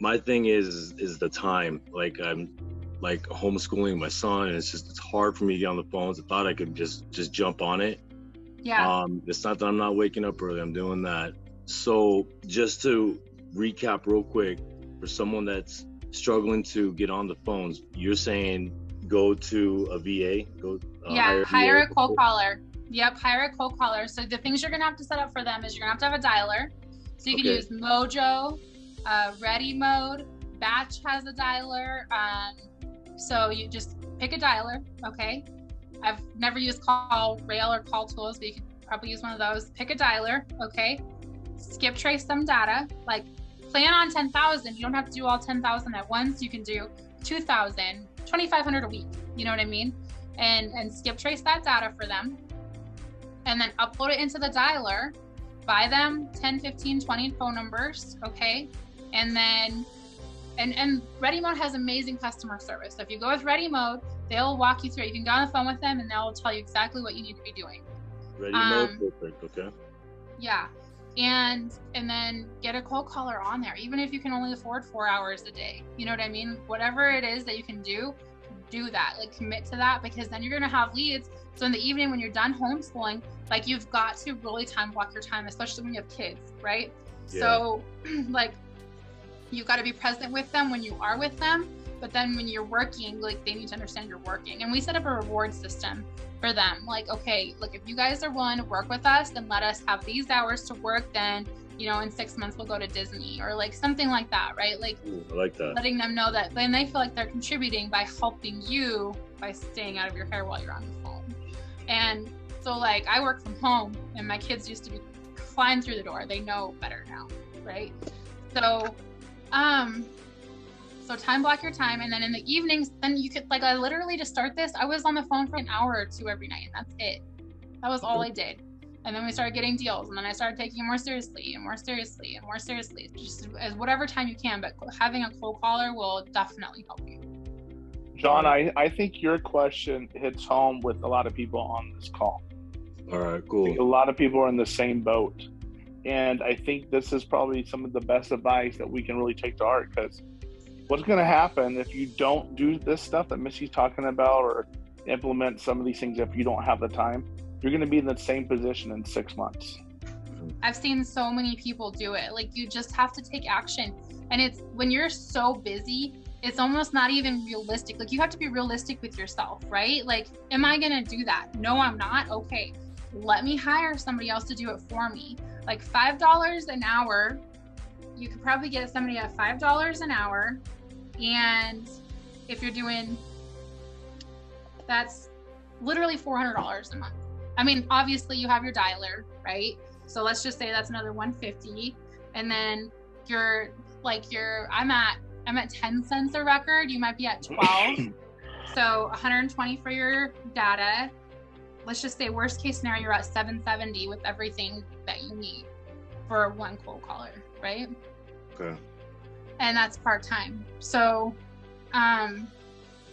my thing is the time. Like I'm like homeschooling my son, and it's hard for me to get on the phones. I thought I could just jump on it. Yeah. It's not that I'm not waking up early, I'm doing that. So just to recap real quick, for someone that's struggling to get on the phones, you're saying go to a VA, hire a cold caller. Yep, hire a cold caller. So the things you're gonna have to set up for them is you're gonna have to have a dialer. So you can use Mojo, Ready Mode, Batch has a dialer. So you just pick a dialer, okay? I've never used Call Rail or Call Tools, but you could probably use one of those. Pick a dialer, okay? Skip trace some data, like plan on 10,000. You don't have to do all 10,000 at once. You can do 2,000, 2,500 a week. You know what I mean? And skip trace that data for them. And then upload it into the dialer. Buy them 10, 15, 20 phone numbers, okay? And then, and Ready Mode has amazing customer service. So if you go with Ready Mode, they'll walk you through it. You can go on the phone with them and they'll tell you exactly what you need to be doing. Ready Mode, perfect, okay. Yeah, and then get a cold caller on there, even if you can only afford 4 hours a day. You know what I mean? Whatever it is that you can do that, like commit to that, because then you're gonna have leads. So in the evening when you're done homeschooling, like you've got to really time block your time, especially when you have kids, right? Yeah. So like you've got to be present with them when you are with them, but then when you're working, like they need to understand you're working. And we set up a reward system for them. Like, okay, look, if you guys are willing to work with us, then let us have these hours to work. Then, you know, in 6 months we'll go to Disney or like something like that, right? Like, ooh, I like that. Letting them know that then they feel like they're contributing by helping you by staying out of your hair while you're on the phone. And so like I work from home and my kids used to be flying through the door. They know better now, right? So, so time block your time. And then in the evenings, then you could, like, I literally just start this. I was on the phone for an hour or two every night and that's it. That was all I did. And then we started getting deals and then I started taking it more seriously and more seriously and more seriously, just as whatever time you can, but having a cold caller will definitely help you. John, I think your question hits home with a lot of people on this call. All right, cool. A lot of people are in the same boat. And I think this is probably some of the best advice that we can really take to heart, because what's going to happen if you don't do this stuff that Missy's talking about or implement some of these things if you don't have the time? You're going to be in the same position in 6 months. I've seen so many people do it. Like, you just have to take action. And it's when you're so busy, it's almost not even realistic. Like, you have to be realistic with yourself, right? Like, am I going to do that? No, I'm not. Okay, let me hire somebody else to do it for me. Like $5 an hour, you could probably get somebody at $5 an hour. And if you're doing, that's literally $400 a month. I mean, obviously you have your dialer, right? So let's just say that's another $150. And then I'm at 10 cents a record. You might be at 12. So 120 for your data. Let's just say worst case scenario, you're at 770 with everything that you need for one cold caller, right? Okay. And that's part-time. So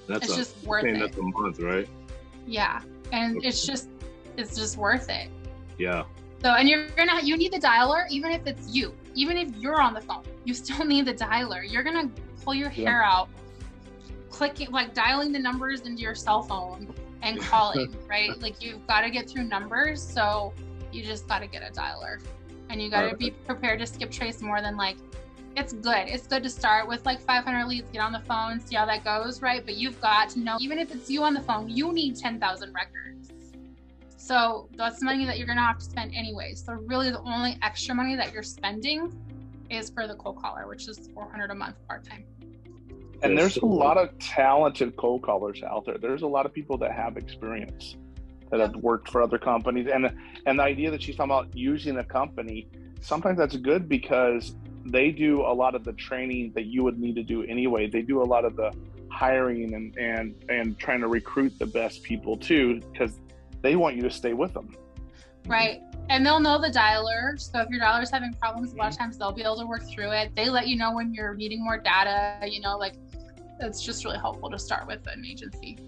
it's just worth it. That's a month, right? Yeah. And okay. It's just worth it. Yeah. So, and you need the dialer, even if it's you, even if you're on the phone, you still need the dialer. You're going to pull your hair out, clicking, like dialing the numbers into your cell phone and calling, right? Like, you've got to get through numbers. So you just got to get a dialer, and you got to be prepared to skip trace more than like, it's good. It's good to start with like 500 leads, get on the phone, see how that goes, right? But you've got to know, even if it's you on the phone, you need 10,000 records. So that's money that you're going to have to spend anyway. So really the only extra money that you're spending is for the cold caller, which is $400 a month part-time. And there's a lot of talented cold callers out there. There's a lot of people that have experience that have worked for other companies. And the idea that she's talking about using a company, sometimes that's good because they do a lot of the training that you would need to do anyway. They do a lot of the hiring and trying to recruit the best people too, because they want you to stay with them. Right. And they'll know the dialer. So if your dialer's having problems, a lot of times they'll be able to work through it. They let you know when you're needing more data, like it's just really helpful to start with an agency.